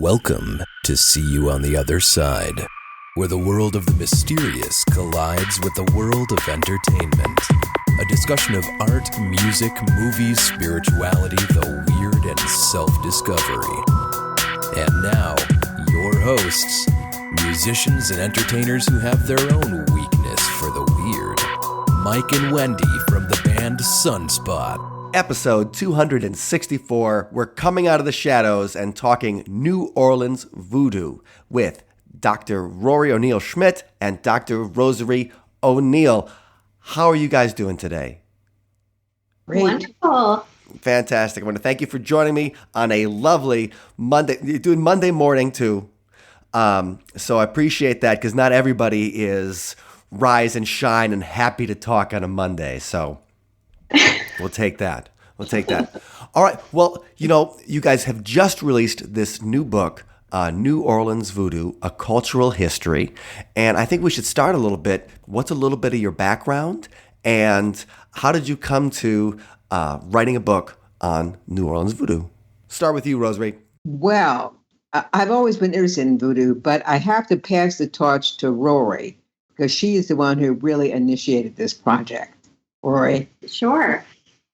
Welcome to See You on the Other Side, where the world of the mysterious collides with the world of entertainment. A discussion of art, music, movies, spirituality, the weird, and self-discovery. And now, your hosts, musicians and entertainers who have their own weakness for the weird. Mike and Wendy from the band Sunspot. Episode 264, we're coming out of the shadows and talking New Orleans voodoo with Dr. Rory O'Neill Schmitt and Dr. Rosary O'Neill. How are you guys doing today? Great. Wonderful. Fantastic. I want to thank you for joining me on a lovely Monday. You're doing Monday morning too. So I appreciate that because not everybody is rise and shine and happy to talk on a Monday. So we'll take that. All right. Well, you guys have just released this new book, New Orleans Voodoo, A Cultural History. And I think we should start a little bit. What's a little bit of your background? And how did you come to writing a book on New Orleans voodoo? Start with you, Rosary. Well, I've always been interested in voodoo, but I have to pass the torch to Rory because she is the one who really initiated this project. Rory? Sure.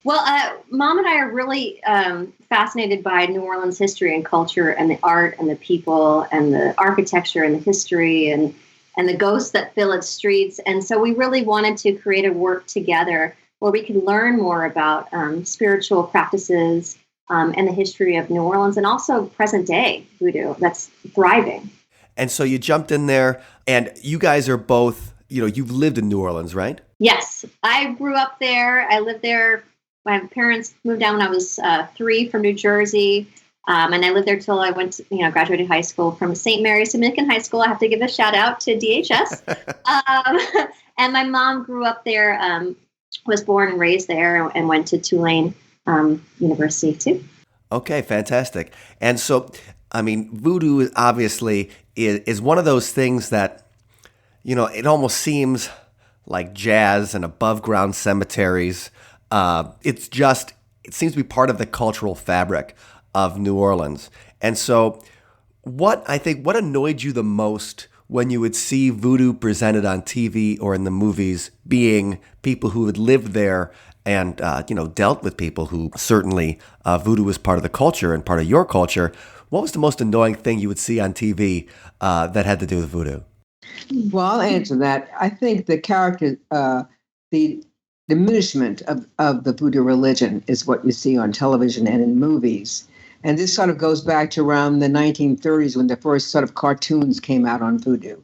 Well, Mom and I are really fascinated by New Orleans history and culture and the art and the people and the architecture and the history and the ghosts that fill its streets. And so we really wanted to create a work together where we could learn more about spiritual practices and the history of New Orleans and also present day voodoo that's thriving. And so you jumped in there and you guys are both, you've lived in New Orleans, right? Yes. I grew up there. I lived there. My parents moved down when I was 3 from New Jersey. And I lived there till I went to, graduated high school from St. Mary's Dominican High School. I have to give a shout out to DHS. And my mom grew up there, was born and raised there and went to Tulane University too. Okay, fantastic. And so, voodoo obviously is one of those things that, it almost seems like jazz and above ground cemeteries. It seems to be part of the cultural fabric of New Orleans. And so what annoyed you the most when you would see voodoo presented on TV or in the movies being people who had lived there and, dealt with people who certainly voodoo was part of the culture and part of your culture. What was the most annoying thing you would see on TV that had to do with voodoo? Well, I'll answer that. I think the character, the diminishment of the voodoo religion is what you see on television and in movies. And this sort of goes back to around the 1930s when the first sort of cartoons came out on voodoo.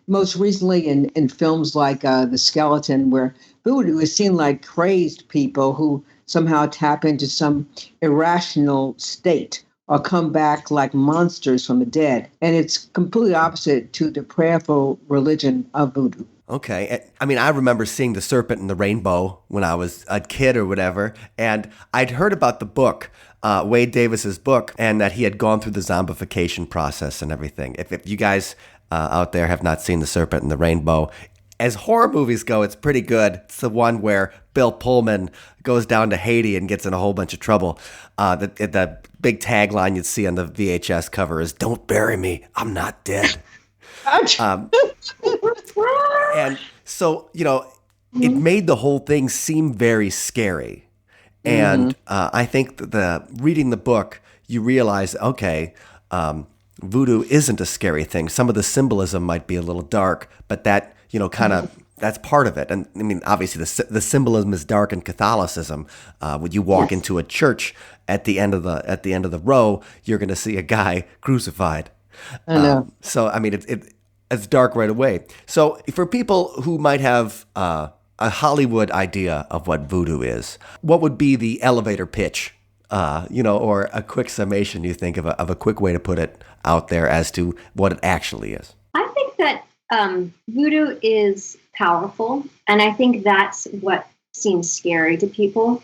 Most recently in films like The Skeleton, where voodoo is seen like crazed people who somehow tap into some irrational state or come back like monsters from the dead. And it's completely opposite to the prayerful religion of voodoo. Okay. I remember seeing The Serpent and the Rainbow when I was a kid or whatever, and I'd heard about the book, Wade Davis's book, and that he had gone through the zombification process and everything. If you guys out there have not seen The Serpent and the Rainbow, as horror movies go, it's pretty good. It's the one where Bill Pullman goes down to Haiti and gets in a whole bunch of trouble. The big tagline you'd see on the VHS cover is, "Don't bury me, I'm not dead." And so, it made the whole thing seem very scary. And I think that reading the book, you realize, okay, voodoo isn't a scary thing. Some of the symbolism might be a little dark, but that, that's part of it. And obviously the symbolism is dark in Catholicism. When you walk into a church at the end of the row, you're going to see a guy crucified. I know. So, it's dark right away. So for people who might have a Hollywood idea of what voodoo is, what would be the elevator pitch, or a quick summation you think of a quick way to put it out there as to what it actually is? I think that voodoo is powerful, and I think that's what seems scary to people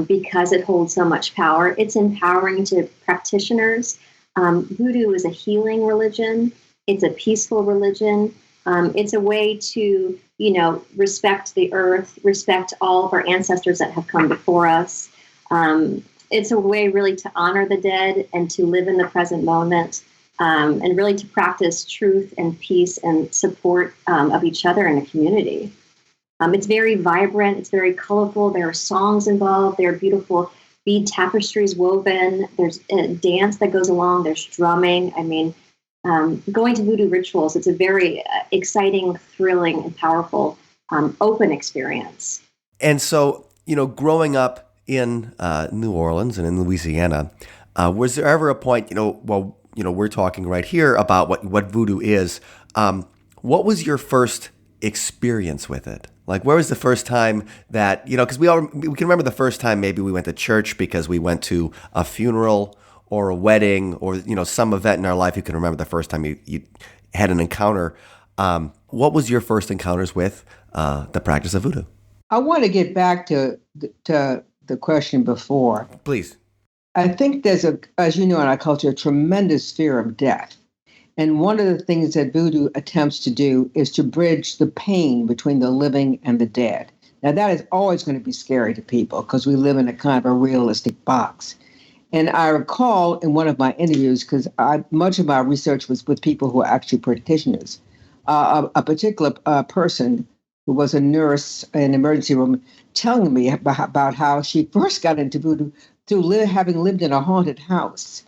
because it holds so much power. It's empowering to practitioners. Voodoo is a healing religion. It's a peaceful religion. It's a way to, respect the earth, respect all of our ancestors that have come before us. It's a way really to honor the dead and to live in the present moment. and really to practice truth and peace and support of each other in a community. It's very vibrant. It's very colorful. There are songs involved. There are beautiful bead tapestries woven. There's a dance that goes along. There's drumming. I mean, going to voodoo rituals, it's a very exciting, thrilling, and powerful open experience. And so, growing up in New Orleans and in Louisiana, was there ever a point, we're talking right here about what voodoo is. What was your first experience with it? Like, where was the first time that, because we can remember the first time maybe we went to church because we went to a funeral or a wedding or, some event in our life. You can remember the first time you had an encounter. What was your first encounters with the practice of voodoo? I want to get back to the question before. Please. I think there's as you know, in our culture, a tremendous fear of death. And one of the things that voodoo attempts to do is to bridge the pain between the living and the dead. Now, that is always going to be scary to people because we live in a kind of a realistic box. And I recall in one of my interviews, because much of my research was with people who are actually practitioners, a particular person who was a nurse in an emergency room telling me about how she first got into voodoo through having lived in a haunted house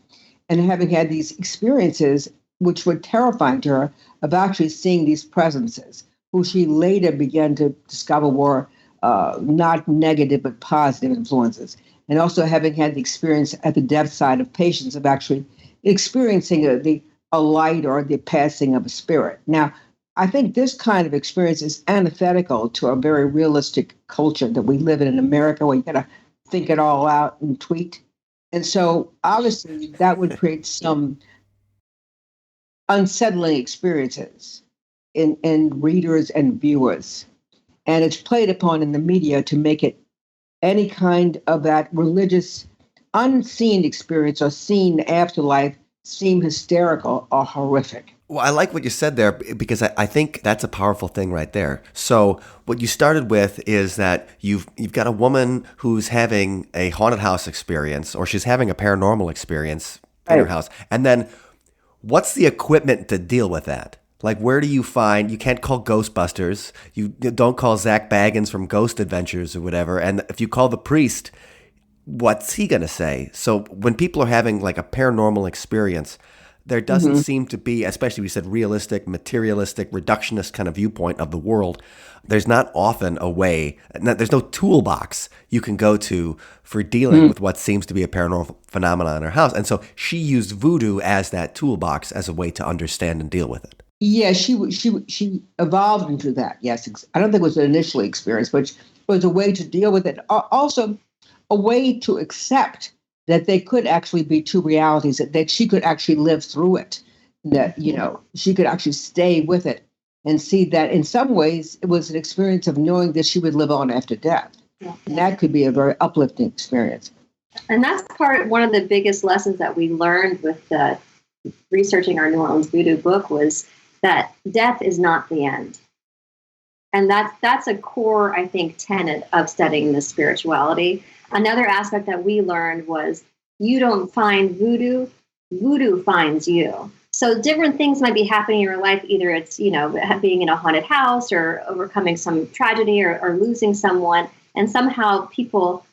and having had these experiences which were terrifying to her, of actually seeing these presences, who she later began to discover were not negative but positive influences. And also having had the experience at the death side of patients of actually experiencing a light or the passing of a spirit. Now, I think this kind of experience is antithetical to a very realistic culture that we live in America, where you got to think it all out and tweet. And so obviously that would create some unsettling experiences in readers and viewers. And it's played upon in the media to make it any kind of that religious unseen experience or seen afterlife seem hysterical or horrific. Well, I like what you said there because I think that's a powerful thing right there. So what you started with is that you've got a woman who's having a haunted house experience, or she's having a paranormal experience in her house. And then what's the equipment to deal with that? Like, where do you find, you can't call Ghostbusters, you don't call Zach Baggins from Ghost Adventures or whatever, and if you call the priest, what's he going to say? So when people are having like a paranormal experience, there doesn't seem to be, especially we said realistic, materialistic, reductionist kind of viewpoint of the world. There's not often a way, there's no toolbox you can go to for dealing with what seems to be a paranormal phenomenon in her house. And so she used voodoo as that toolbox, as a way to understand and deal with it. Yeah, she evolved into that. Yes, I don't think it was an initial experience, but it was a way to deal with it. Also, a way to accept that they could actually be two realities, that she could actually live through it, that, she could actually stay with it and see that in some ways it was an experience of knowing that she would live on after death. And that could be a very uplifting experience. And that's one of the biggest lessons that we learned with researching our New Orleans Voodoo book was that death is not the end. And that's a core, I think, tenet of studying this spirituality. Another aspect that we learned was you don't find voodoo, voodoo finds you. So different things might be happening in your life. Either it's, being in a haunted house or overcoming some tragedy or losing someone. And somehow people,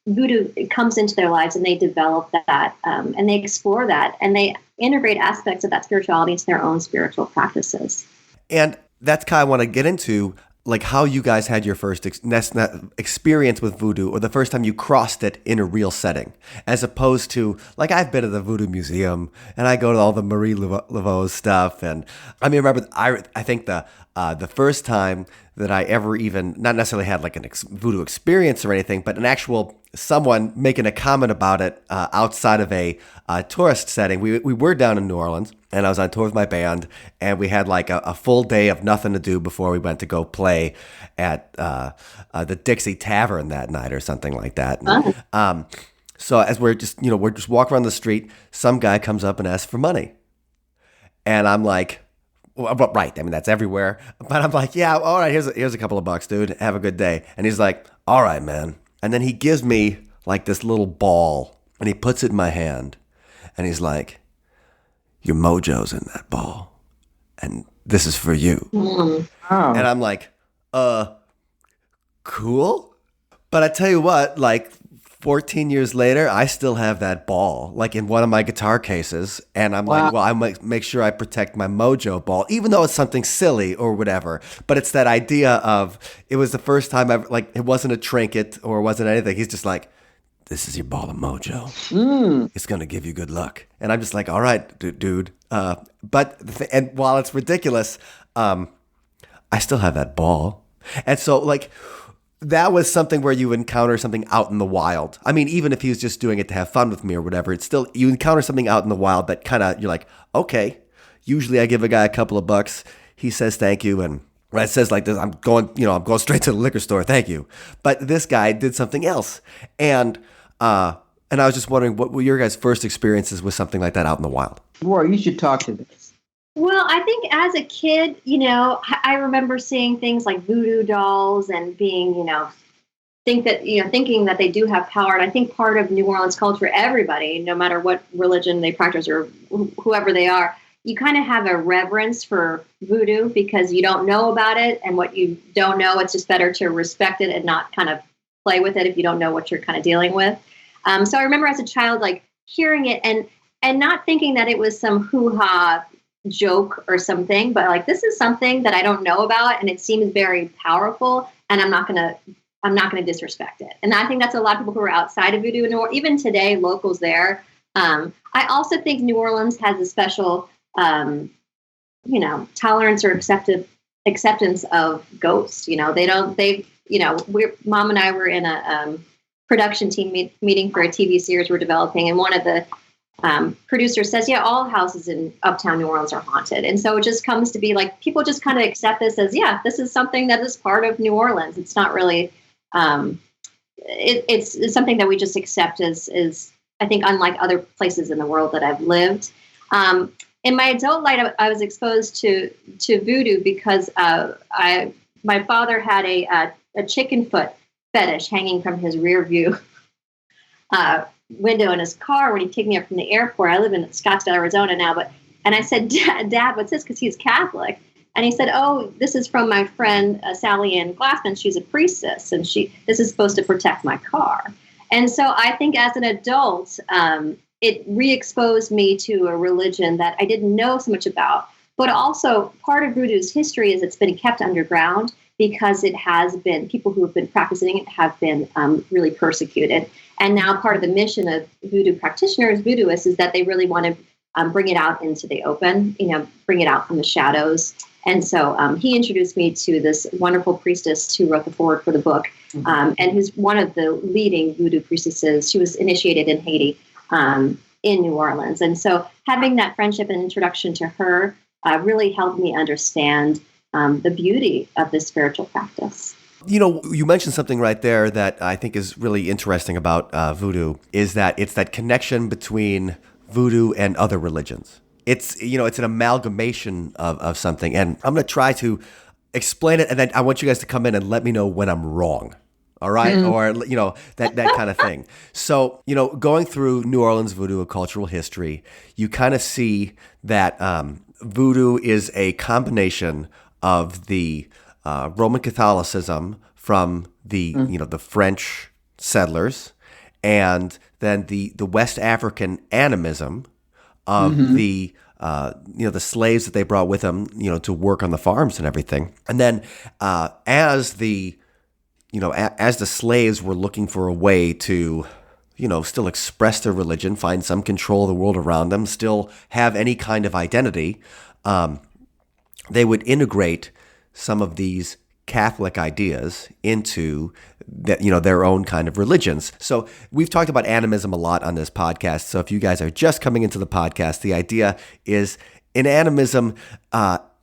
voodoo comes into their lives and they develop that and they explore that and they integrate aspects of that spirituality into their own spiritual practices. And that's kind of what I want to get into, like how you guys had your first experience with voodoo, or the first time you crossed it in a real setting, as opposed to, like, I've been to the Voodoo Museum and I go to all the Marie Laveau's stuff. And I remember, I think the first time that I ever even, not necessarily had like a voodoo experience or anything, but an actual someone making a comment about it outside of a tourist setting. We were down in New Orleans, and I was on tour with my band, and we had like a full day of nothing to do before we went to go play at the Dixie Tavern that night or something like that. And, so as we're just walking around the street, some guy comes up and asks for money, and I'm like, well, right, I mean, that's everywhere. But I'm like, yeah, all right, here's a couple of bucks, dude. Have a good day. And he's like, all right, man. And then he gives me like this little ball, and he puts it in my hand. And he's like, your mojo's in that ball, and this is for you. Oh. And I'm like, cool. But I tell you what, like 14 years later, I still have that ball, like in one of my guitar cases. And I'm like, well, I might make sure I protect my mojo ball, even though it's something silly or whatever. But it's that idea of, it was the first time I've, like, it wasn't a trinket or it wasn't anything. He's just like, this is your ball of mojo. It's going to give you good luck. And I'm just like, all right, dude. And while it's ridiculous, I still have that ball. And so, like, that was something where you encounter something out in the wild. I mean, even if he was just doing it to have fun with me or whatever, it's still, you encounter something out in the wild that kind of, you're like, okay. Usually I give a guy a couple of bucks. He says thank you. And when it says like this, I'm going straight to the liquor store. Thank you. But this guy did something else. And I was just wondering, what were your guys' first experiences with something like that out in the wild? Rory, you should talk to this. Well, I think as a kid, I remember seeing things like voodoo dolls and being, thinking that they do have power. And I think part of New Orleans culture, everybody, no matter what religion they practice or whoever they are, you kind of have a reverence for voodoo because you don't know about it. And what you don't know, it's just better to respect it and not kind of play with it if you don't know what you're kind of dealing with. So I remember as a child, like hearing it and not thinking that it was some hoo-ha joke or something, but like, this is something that I don't know about and it seems very powerful and I'm not going to disrespect it. And I think that's a lot of people who are outside of voodoo, or even today, locals there. I also think New Orleans has a special, tolerance or acceptance of ghosts. Mom and I were in a production team meeting for a TV series we're developing. And one of the producer says, yeah, all houses in uptown New Orleans are haunted. And so it just comes to be like, people just kind of accept this as, yeah, this is something that is part of New Orleans. It's not really, it's something that we just accept as I think, unlike other places in the world that I've lived. In my adult life, I was exposed to voodoo because my father had a chicken foot fetish hanging from his rear view window in his car when he picked me up from the airport. I live in Scottsdale, Arizona now, and I said, Dad, what's this? Because he's Catholic. And he said, oh, this is from my friend Sally Ann Glassman. She's a priestess, and this is supposed to protect my car. And so I think as an adult, it re-exposed me to a religion that I didn't know so much about. But also part of voodoo's history is it's been kept underground because it has been, people who have been practicing it have been really persecuted. And now part of the mission of voodoo practitioners, voodooists, is that they really want to bring it out into the open, bring it out from the shadows. And so he introduced me to this wonderful priestess who wrote the foreword for the book, and who's one of the leading voodoo priestesses. She was initiated in Haiti, in New Orleans. And so having that friendship and introduction to her really helped me understand the beauty of this spiritual practice. You mentioned something right there that I think is really interesting about voodoo, is that it's that connection between voodoo and other religions. It's an amalgamation of something. And I'm going to try to explain it, and then I want you guys to come in and let me know when I'm wrong. All right? Or, that kind of thing. So, going through New Orleans voodoo, a cultural history, you kind of see that voodoo is a combination of the Roman Catholicism from the the French settlers, and then the West African animism of the slaves that they brought with them, to work on the farms and everything. And then as the slaves were looking for a way to still express their religion, find some control of the world around them, still have any kind of identity, they would integrate some of these Catholic ideas into their own kind of religions. So we've talked about animism a lot on this podcast. So if you guys are just coming into the podcast, the idea is in animism,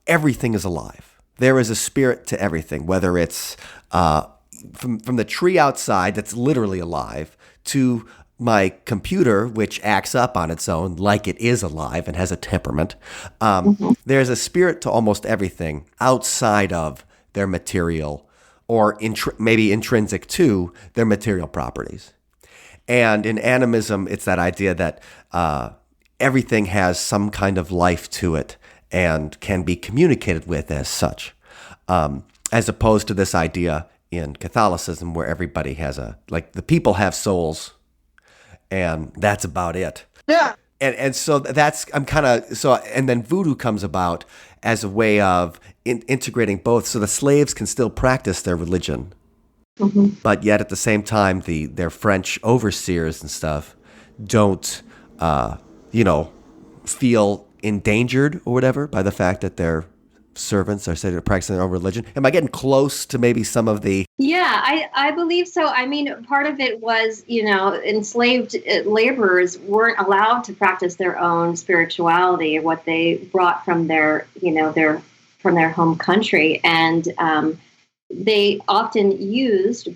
everything is alive. There is a spirit to everything, whether it's from the tree outside that's literally alive to my computer, which acts up on its own like it is alive and has a temperament. There's a spirit to almost everything outside of their material, or maybe intrinsic to their material properties. And in animism, it's that idea that everything has some kind of life to it and can be communicated with as such, as opposed to this idea in Catholicism where everybody has the people have souls, and that's about it. Yeah. And so and then voodoo comes about as a way of integrating both, so the slaves can still practice their religion, but yet at the same time, their French overseers and stuff don't, feel endangered or whatever by the fact that their servants are saying they're practicing their own religion. Am I getting close to maybe some of the? Yeah, I believe so. I mean, part of it was, enslaved laborers weren't allowed to practice their own spirituality, what they brought from their home country. And they often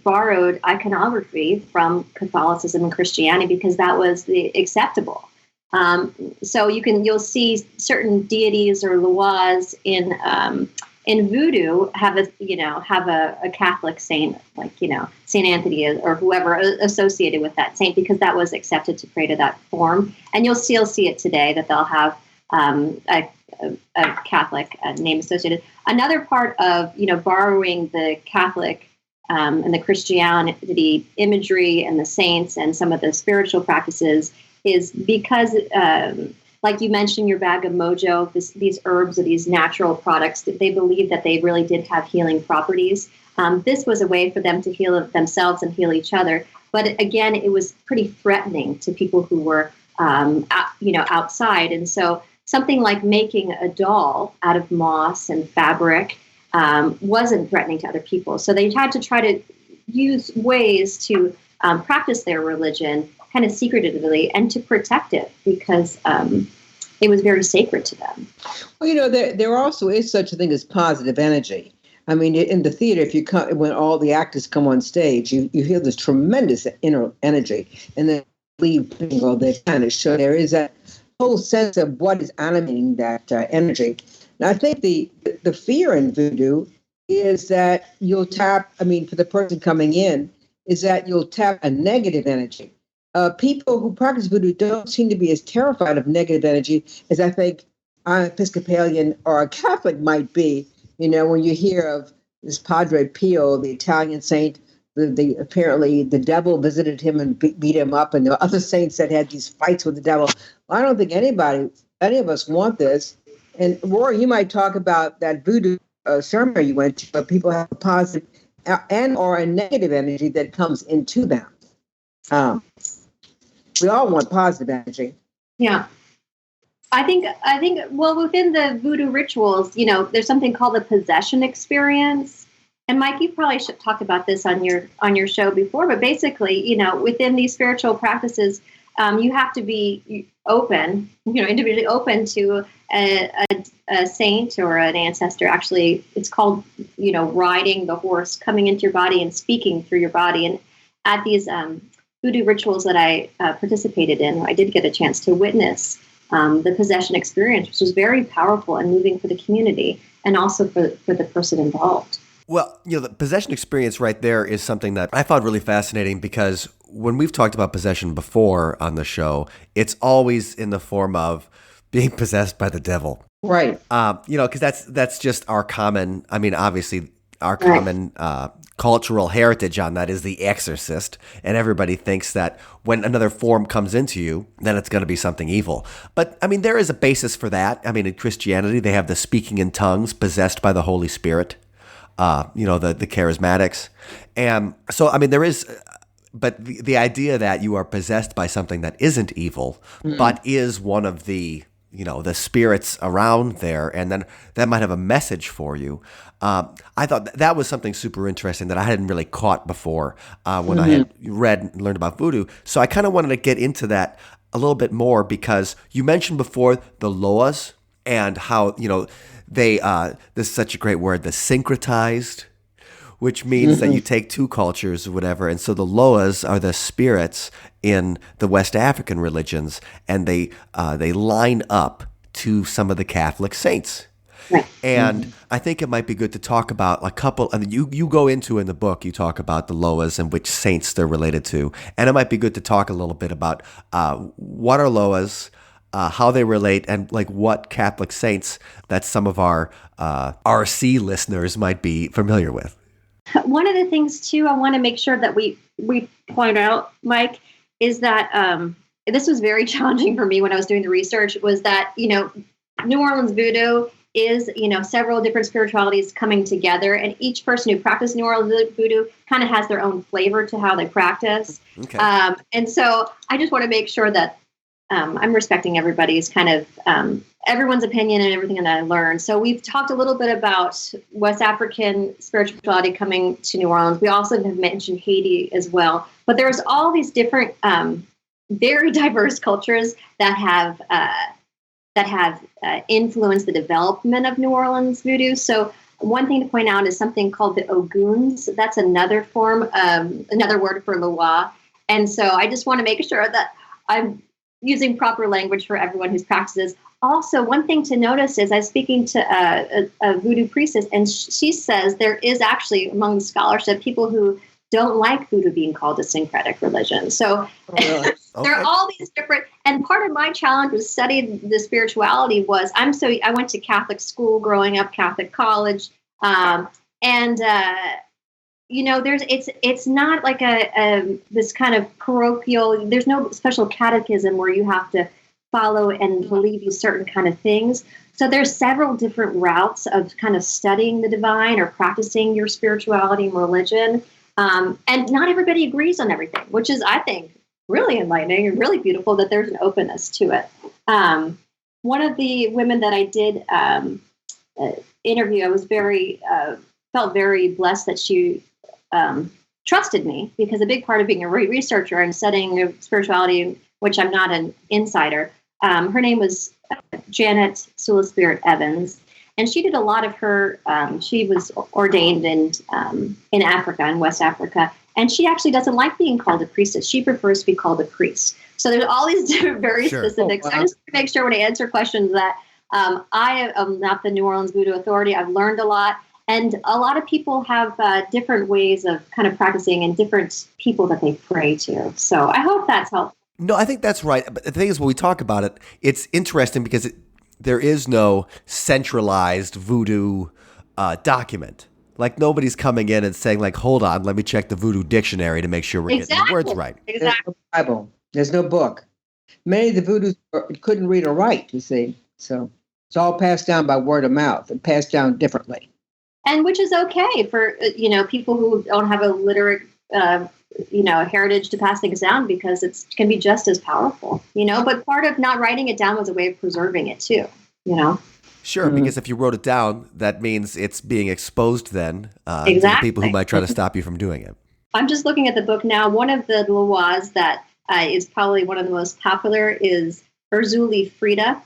borrowed iconography from Catholicism and Christianity because that was acceptable. So you'll see certain deities or loas in Voodoo have a Catholic saint, like Saint Anthony or whoever associated with that saint, because that was accepted to pray to that form. And you'll still see it today that they'll have a Catholic name associated. Another part of borrowing the Catholic and the Christianity imagery and the saints and some of the spiritual practices is because, like you mentioned, your bag of mojo, these herbs or these natural products, they believe that they really did have healing properties. This was a way for them to heal themselves and heal each other. But again, it was pretty threatening to people who were, outside. And so something like making a doll out of moss and fabric wasn't threatening to other people. So they had to try to use ways to practice their religion kind of secretively and to protect it because it was very sacred to them. Well, there also is such a thing as positive energy. I mean, in the theater, when all the actors come on stage, you feel this tremendous inner energy, and then leave they kind of show there is that whole sense of what is animating that energy. And I think the fear in voodoo is that you'll tap. I mean, for the person coming in, is that you'll tap a negative energy. People who practice voodoo don't seem to be as terrified of negative energy as I think an Episcopalian or a Catholic might be. When you hear of this Padre Pio, the Italian saint, apparently the devil visited him and beat him up, and there were other saints that had these fights with the devil. Well, I don't think any of us want this. And Rory, you might talk about that voodoo sermon you went to, but people have a positive and or a negative energy that comes into them. We all want positive energy. Yeah. I think, well, within the voodoo rituals, there's something called the possession experience. And Mike, you probably should talk about this on your show before, but basically, within these spiritual practices, you have to be open, individually open to a saint or an ancestor. Actually, it's called, riding the horse, coming into your body and speaking through your body. And at these voodoo rituals that I participated in, I did get a chance to witness the possession experience, which was very powerful and moving for the community and also for the person involved. Well, the possession experience right there is something that I found really fascinating because when we've talked about possession before on the show, it's always in the form of being possessed by the devil. Right. Because that's just our common, obviously our common cultural heritage on that is The Exorcist, and everybody thinks that when another form comes into you, then it's going to be something evil. But, there is a basis for that. In Christianity, they have the speaking in tongues, possessed by the Holy Spirit, the charismatics. And so, there is, but the idea that you are possessed by something that isn't evil, but is one of the the spirits around there, and then that might have a message for you. I thought that was something super interesting that I hadn't really caught before when I had read and learned about voodoo. So I kind of wanted to get into that a little bit more because you mentioned before the loas and how, they, this is such a great word, the syncretized, which means that you take two cultures or whatever. And so the loas are the spirits in the West African religions, and they line up to some of the Catholic saints. Right. And I think it might be good to talk about a couple, and you go into in the book, you talk about the loas and which saints they're related to. And it might be good to talk a little bit about what are loas, how they relate, and like what Catholic saints that some of our RC listeners might be familiar with. One of the things too, I want to make sure that we point out, Mike, is that this was very challenging for me when I was doing the research. Was that New Orleans Voodoo is several different spiritualities coming together, and each person who practices New Orleans Voodoo kind of has their own flavor to how they practice. Okay. And so I just want to make sure that I'm respecting everybody's kind of everyone's opinion and everything that I learned. So we've talked a little bit about West African spirituality coming to New Orleans. We also have mentioned Haiti as well. But there's all these different, very diverse cultures that have influenced the development of New Orleans Voodoo. So one thing to point out is something called the Oguns. That's another form, another word for Loa. And so I just want to make sure that I'm using proper language for everyone who practices. Also, one thing to notice is I was speaking to a voodoo priestess, and she says there is actually among the scholarship people who don't like voodoo being called a syncretic religion. So there are all these different, and part of my challenge was studying the spirituality was I went to Catholic school growing up, Catholic college, it's not like this kind of parochial. There's no special catechism where you have to follow and believe these certain kind of things. So there's several different routes of kind of studying the divine or practicing your spirituality and religion. And not everybody agrees on everything, which is, I think, really enlightening and really beautiful that there's an openness to it. One of the women that I did interview, I was felt very blessed that she trusted me, because a big part of being a researcher and studying spirituality, which I'm not an insider, her name was Janet Sula Spirit Evans. And she did a lot of her, she was ordained in Africa, in West Africa. And she actually doesn't like being called a priestess. She prefers to be called a priest. So there's all these different, very specifics. I just want to make sure when I answer questions that I am not the New Orleans Voodoo Authority. I've learned a lot. And a lot of people have different ways of kind of practicing and different people that they pray to. So I hope that's helpful. No, I think that's right. But the thing is, when we talk about it, it's interesting because there is no centralized voodoo document. Like nobody's coming in and saying, like, hold on, let me check the voodoo dictionary to make sure we're getting the words right. Exactly. There's no Bible. There's no book. Many of the voodoos couldn't read or write, you see. So it's all passed down by word of mouth and passed down differently. And which is okay for, people who don't have a literate, heritage to pass things down, because it can be just as powerful, but part of not writing it down was a way of preserving it too, Sure, because if you wrote it down, that means it's being exposed then Exactly. to the people who might try to stop you from doing it. I'm just looking at the book now. One of the loas that is probably one of the most popular is Urzuli Frida.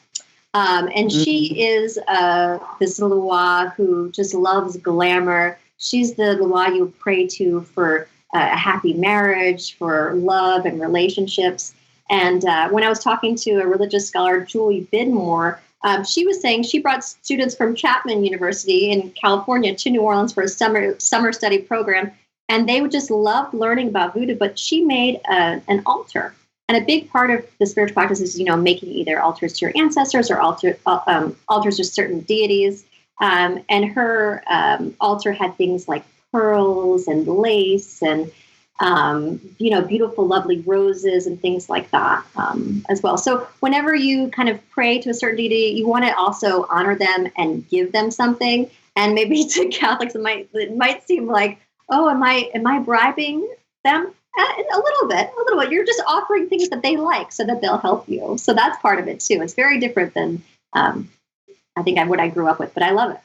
And she is this loa who just loves glamour. She's the loa you pray to for a happy marriage, for love and relationships. And when I was talking to a religious scholar, Julie Bidmore, she was saying she brought students from Chapman University in California to New Orleans for a summer study program. And they would just love learning about voodoo, but she made an altar. And a big part of the spiritual practice is, making either altars to your ancestors or altars to certain deities. And her altar had things like pearls and lace and, beautiful, lovely roses and things like that as well. So whenever you kind of pray to a certain deity, you want to also honor them and give them something. And maybe to Catholics, it might seem like, oh, am I bribing them? A little bit. You're just offering things that they like so that they'll help you. So that's part of it too. It's very different than I think what I grew up with, but I love it.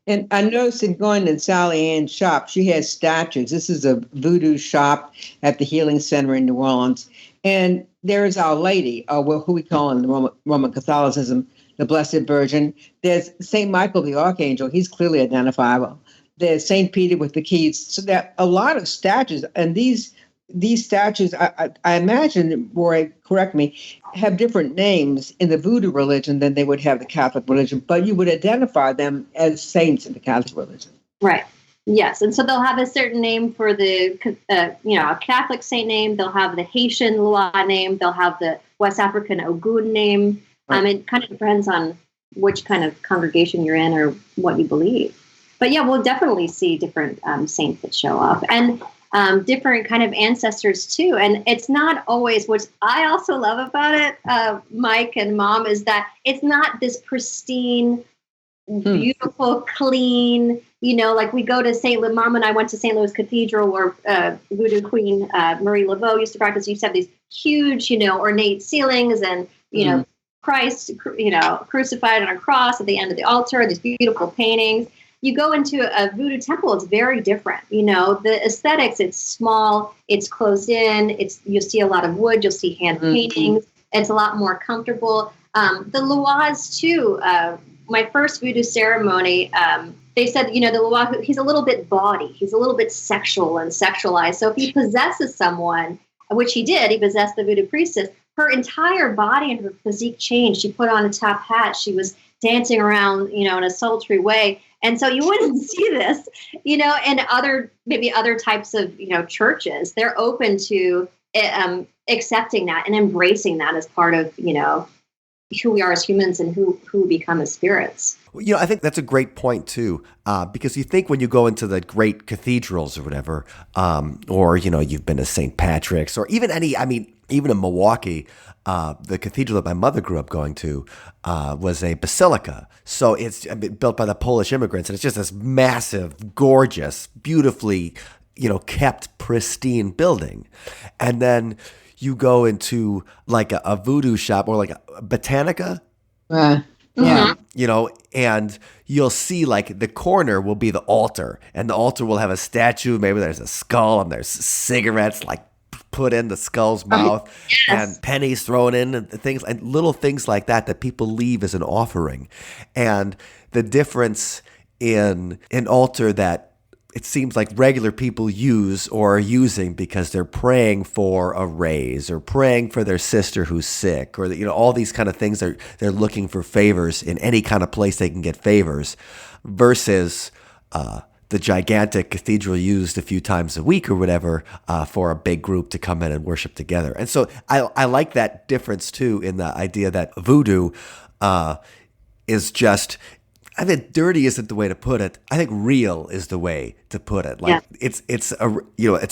And I noticed in going to Sally Ann's shop, she has statues. This is a voodoo shop at the Healing Center in New Orleans. And there is Our Lady, who we call in the Roman Catholicism, the Blessed Virgin. There's St. Michael the Archangel. He's clearly identifiable. There's St. Peter with the keys. So there are a lot of statues. And these statues, I imagine, Rory, correct me, have different names in the voodoo religion than they would have the Catholic religion, but you would identify them as saints in the Catholic religion. Right. Yes. And so they'll have a certain name for the, a Catholic saint name. They'll have the Haitian Loa name. They'll have the West African Ogun name. It kind of depends on which kind of congregation you're in or what you believe. But yeah, we'll definitely see different saints that show up, and different kind of ancestors too. And it's not always, which I also love about it, Mike and Mom, is that it's not this pristine, beautiful, clean, like we go to St. Louis. Mom and I went to St. Louis Cathedral where Voodoo Queen Marie Laveau used to practice. You used to have these huge, ornate ceilings and, Christ, crucified on a cross at the end of the altar, these beautiful paintings. You go into a Voodoo temple, it's very different. The aesthetics, it's small, it's closed in, you'll see a lot of wood, you'll see hand paintings. It's a lot more comfortable. The Loas too, my first Voodoo ceremony, they said, the Loa, he's a little bit bawdy, he's a little bit sexual and sexualized. So if he possesses someone, which he did, he possessed the Voodoo priestess, her entire body and her physique changed. She put on a top hat, she was dancing around, in a sultry way. And so you wouldn't see this, in maybe other types of, churches. They're open to accepting that and embracing that as part of, who we are as humans and who we become as spirits. I think that's a great point too, because you think when you go into the great cathedrals or whatever, or, you've been to St. Patrick's or even even in Milwaukee, the cathedral that my mother grew up going to was a basilica. So it's built by the Polish immigrants, and it's just this massive, gorgeous, beautifully, kept, pristine building. And then you go into like a voodoo shop or like a Botanica. Yeah. And you'll see like the corner will be the altar, and the altar will have a statue. Maybe there's a skull and there's cigarettes like put in the skull's mouth, and pennies thrown in and things and little things like that people leave as an offering. And the difference in an altar that it seems like regular people use or are using because they're praying for a raise or praying for their sister who's sick, or all these kind of things. They're looking for favors in any kind of place they can get favors, versus the gigantic cathedral used a few times a week or whatever for a big group to come in and worship together. And so I like that difference too, in the idea that voodoo is just, dirty isn't the way to put it. I think real is the way to put it. Like it's a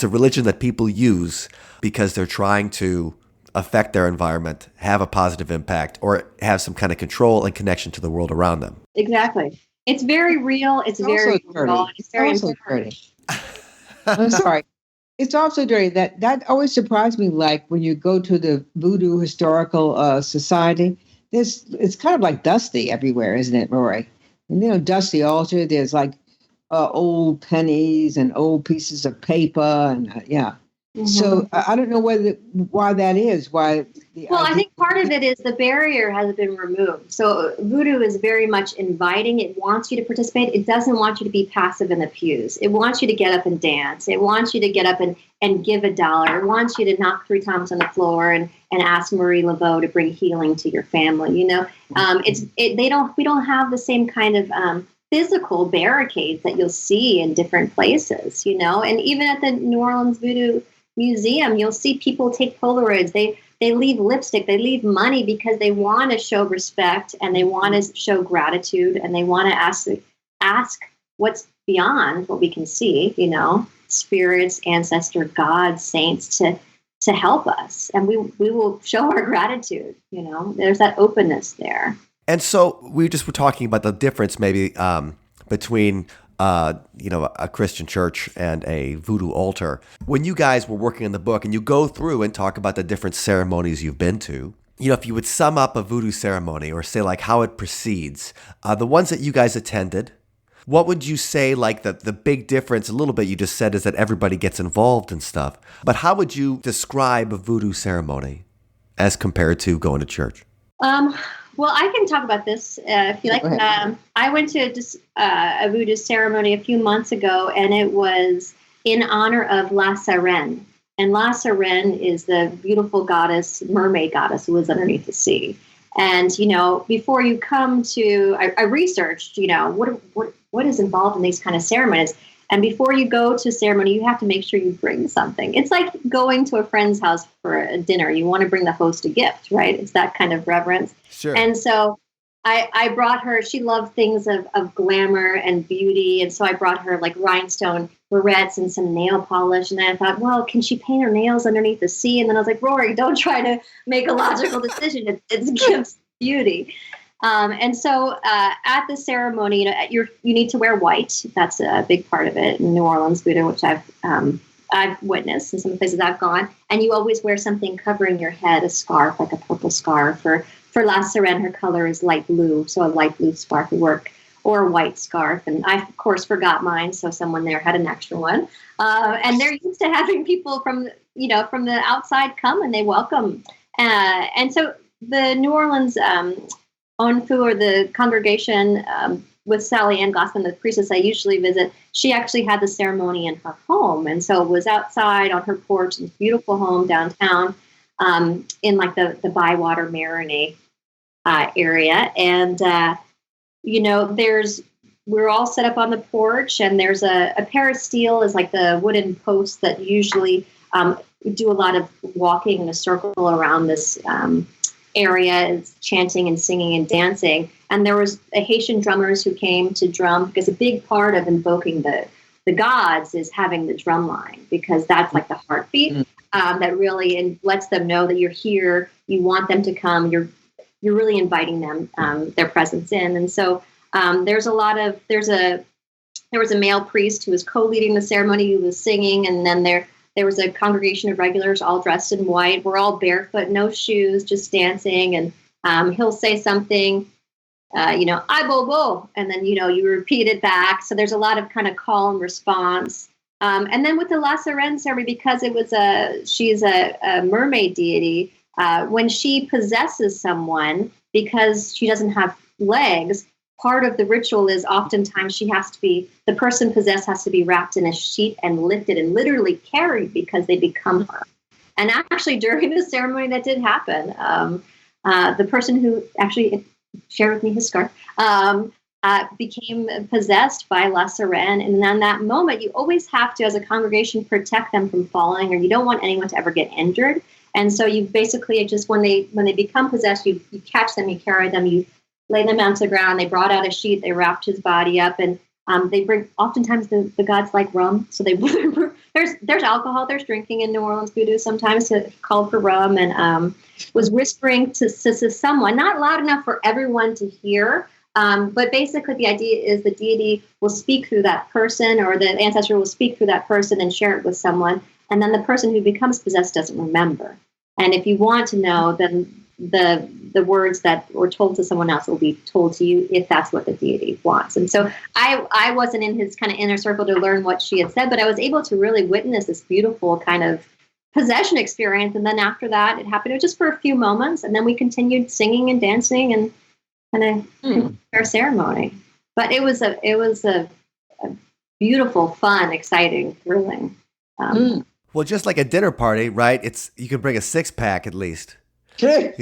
religion that people use because they're trying to affect their environment, have a positive impact, or have some kind of control and connection to the world around them. Exactly. It's very real. It's very raw. It's very dirty. I'm sorry. It's also dirty. That always surprised me. Like when you go to the Voodoo Historical Society, it's kind of like dusty everywhere, isn't it, Rory? And dusty altar. There's like old pennies and old pieces of paper, and Mm-hmm. So I don't know why that is. I think part of it is the barrier has been removed. So Voodoo is very much inviting. It wants you to participate. It doesn't want you to be passive in the pews. It wants you to get up and dance. It wants you to get up and give $1. It wants you to knock 3 times on the floor and ask Marie Laveau to bring healing to your family. We don't have the same kind of physical barricades that you'll see in different places. And even at the New Orleans Voodoo Museum, you'll see people take Polaroids. They leave lipstick, they leave money because they want to show respect and they want to show gratitude and they want to ask what's beyond what we can see, spirits, ancestor, gods, saints to help us. And we will show our gratitude, there's that openness there. And so we just were talking about the difference maybe between a Christian church and a voodoo altar. When you guys were working on the book and you go through and talk about the different ceremonies you've been to, if you would sum up a voodoo ceremony or say like how it proceeds, the ones that you guys attended, what would you say like the big difference, a little bit you just said, is that everybody gets involved and stuff. But how would you describe a voodoo ceremony as compared to going to church? Well, I can talk about this if you like. I went to a voodoo ceremony a few months ago, and it was in honor of La Sirène. And La Sirène is the beautiful goddess, mermaid goddess who lives underneath the sea. And, before you come to, I researched, what is involved in these kind of ceremonies. And before you go to ceremony, you have to make sure you bring something. It's like going to a friend's house for a dinner. You want to bring the host a gift, right? It's that kind of reverence. Sure. And so I brought her, she loved things of glamour and beauty. And so I brought her like rhinestone barrettes and some nail polish. And then I thought, well, can she paint her nails underneath the sea? And then I was like, Rory, don't try to make a logical decision. It's gifts beauty. And so at the ceremony, you need to wear white. That's a big part of it in New Orleans Voodoo, which I've witnessed in some places I've gone. And you always wear something covering your head, a scarf, like a purple scarf. For La Sirène, her color is light blue, so a light blue scarf would work, or a white scarf. And I, of course, forgot mine, so someone there had an extra one. And they're used to having people from the outside come, and they welcome. And so the New Orleans Onfu, or the congregation with Sally Ann Glassman, the priestess I usually visit, she actually had the ceremony in her home. And so it was outside on her porch in this beautiful home downtown in like the Bywater Marinade area. And, we're all set up on the porch, and there's a peristyle is like the wooden posts that usually do a lot of walking in a circle around this area, is chanting and singing and dancing. And there was Haitian drummers who came to drum, because a big part of invoking the gods is having the drum line, because that's like the heartbeat that really lets them know that you're here, you want them to come, you're really inviting them, their presence in. And so there was a male priest who was co-leading the ceremony, who was singing, and then there was a congregation of regulars all dressed in white. We're all barefoot, no shoes, just dancing. And he'll say something, I bobo, and then, you repeat it back. So there's a lot of kind of call and response. And then with the La Sirène ceremony, because she's a mermaid deity, when she possesses someone, because she doesn't have legs, part of the ritual is oftentimes the person possessed has to be wrapped in a sheet and lifted and literally carried, because they become her. And actually during the ceremony that did happen, the person who actually shared with me his scarf became possessed by La Sirène. And in that moment, you always have to, as a congregation, protect them from falling, or you don't want anyone to ever get injured. And so you basically just, when they become possessed, you catch them, you carry them, you lay them onto the ground. They brought out a sheet, they wrapped his body up, and they bring, oftentimes the gods like rum. So there's alcohol, there's drinking in New Orleans Voodoo sometimes, to call for rum, and was whispering to someone, not loud enough for everyone to hear. But basically the idea is the deity will speak through that person, or the ancestor will speak through that person and share it with someone. And then the person who becomes possessed doesn't remember. And if you want to know, then the words that were told to someone else will be told to you, if that's what the deity wants. And so I wasn't in his kind of inner circle to learn what she had said, but I was able to really witness this beautiful kind of possession experience. And then after that, it happened. It was just for a few moments. And then we continued singing and dancing and kind of our ceremony. But it was a beautiful, fun, exciting, thrilling. Well, just like a dinner party, right? You can bring a 6-pack at least. So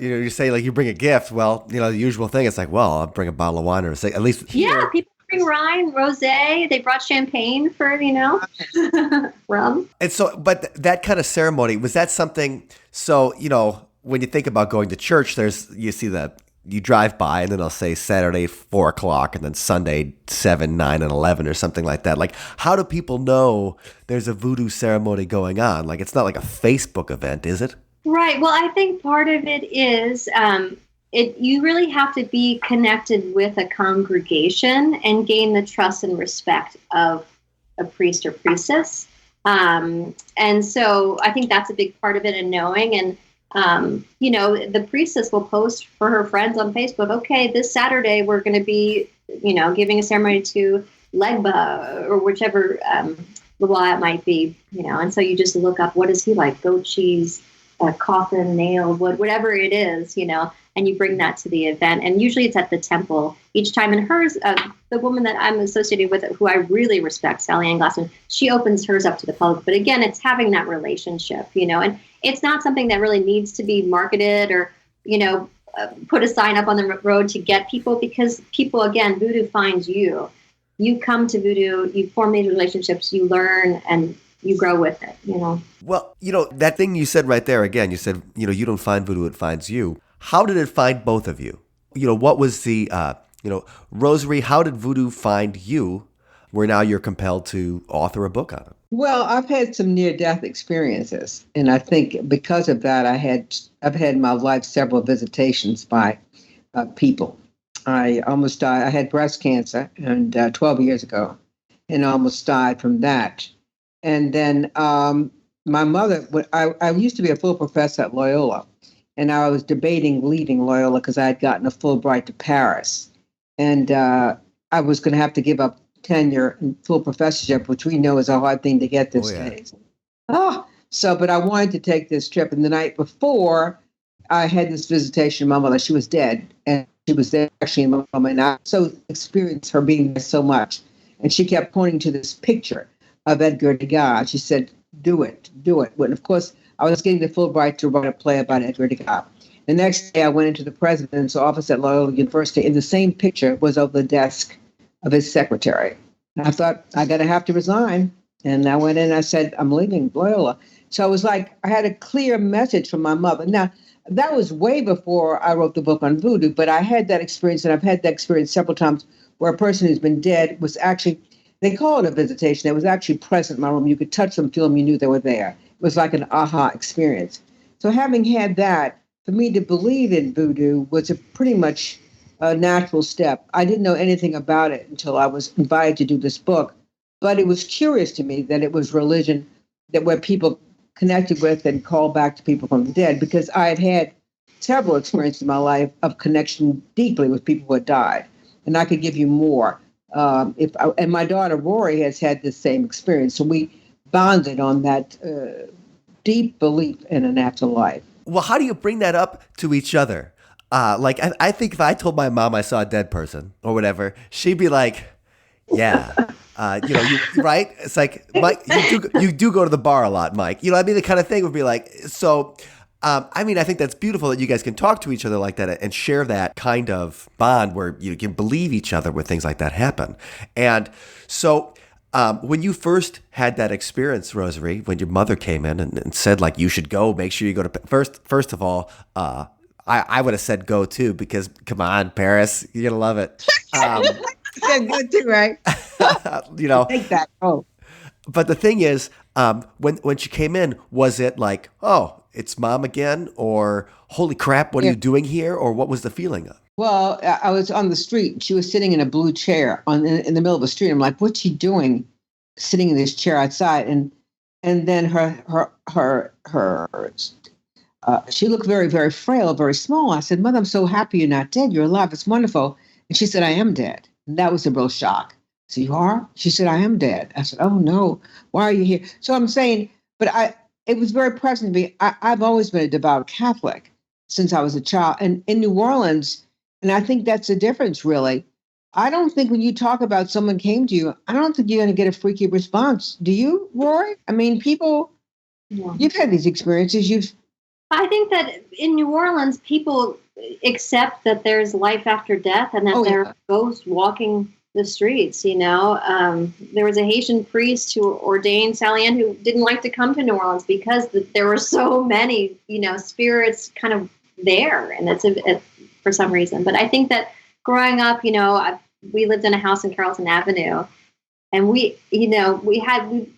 you say like you bring a gift. Well, the usual thing is like, well, I'll bring a bottle of wine or a 6. At least here. People bring wine, rosé. They brought champagne for rum. And so, but that kind of ceremony, was that something? So when you think about going to church, you drive by and then they'll say Saturday 4:00 and then Sunday 7, 9, and 11 or something like that. Like, how do people know there's a voodoo ceremony going on? Like, it's not like a Facebook event, is it? Right. Well, I think part of it is you really have to be connected with a congregation and gain the trust and respect of a priest or priestess. And so I think that's a big part of it, and knowing. And the priestess will post for her friends on Facebook, okay, this Saturday we're going to be, giving a ceremony to Legba, or whichever Lwa it might be, and so you just look up, what is he like? Goat cheese, coffin, nail, wood, whatever it is, and you bring that to the event. And usually it's at the temple each time. And hers, the woman that I'm associated with, who I really respect, Sally Ann Glassman, she opens hers up to the public. But again, it's having that relationship, and it's not something that really needs to be marketed or, put a sign up on the road to get people, because people, again, voodoo finds you. you come to Voodoo, you form these relationships, you learn, and you grow with it, you know. Well, that thing you said right there again, you said, you don't find Voodoo, it finds you. How did it find both of you? What was the, Rosary, how did Voodoo find you where now you're compelled to author a book on it? Well, I've had some near-death experiences, and I think because of that, I've had in my life several visitations by people. I almost died. I had breast cancer, and 12 years ago, and almost died from that. And then my mother, I used to be a full professor at Loyola, and I was debating leaving Loyola because I had gotten a Fulbright to Paris, and I was going to have to give up tenure and full professorship, which we know is a hard thing to get these days. But I wanted to take this trip. And the night before, I had this visitation of my mother. She was dead, and she was there actually in my moment. And I so experienced her being there so much. And she kept pointing to this picture of Edgar Degas. She said, do it, do it. But of course, I was getting the Fulbright to write a play about Edgar Degas. The next day, I went into the president's office at Loyola University, and the same picture was over the desk of his secretary. And I thought, I have to resign. And I went in and I said, I'm leaving Loyola. So it was like I had a clear message from my mother. Now, that was way before I wrote the book on Voodoo, but I had that experience, and I've had that experience several times where a person who's been dead was actually, they call it a visitation. They was actually present in my room. You could touch them, feel them, you knew they were there. It was like an aha experience. So having had that, for me to believe in Voodoo was a pretty much a natural step. I didn't know anything about it until I was invited to do this book, but it was curious to me that it was religion that where people connected with and called back to people from the dead, because I had had several experiences in my life of connection deeply with people who had died, and I could give you more. And my daughter Rory has had this same experience, so we bonded on that deep belief in an afterlife. Well, how do you bring that up to each other? I think if I told my mom I saw a dead person or whatever, she'd be like, yeah, right? It's like, Mike, you do go to the bar a lot, Mike. The kind of thing would be like, so, I think that's beautiful that you guys can talk to each other like that and share that kind of bond where you can believe each other when things like that happen. And so, when you first had that experience, Rosary, when your mother came in and said, like, you should go, make sure you go to first of all, I would have said go too, because come on, Paris, you're gonna love it. Good too, right? Take that. Oh, but the thing is, when she came in, was it like, oh, it's mom again, or holy crap, what are you doing here, or what was the feeling of? Well, I was on the street. She was sitting in a blue chair in the middle of the street. I'm like, what's she doing, sitting in this chair outside? And then she looked very, very frail, very small. I said, Mother, I'm so happy you're not dead. You're alive. It's wonderful. And she said, I am dead. And that was a real shock. So you are? She said, I am dead. I said, oh no, why are you here? So I'm saying, but it was very present to me. I've always been a devout Catholic since I was a child. And in New Orleans, and I think that's the difference, really. I don't think when you talk about someone came to you, I don't think you're going to get a freaky response. Do you, Rory? People, you've had these experiences. I think that in New Orleans, people accept that there's life after death and that there are ghosts walking the streets. There was a Haitian priest who ordained Sally Ann who didn't like to come to New Orleans because there were so many, spirits kind of there, and it's for some reason. But I think that growing up, we lived in a house in Carrollton Avenue, and we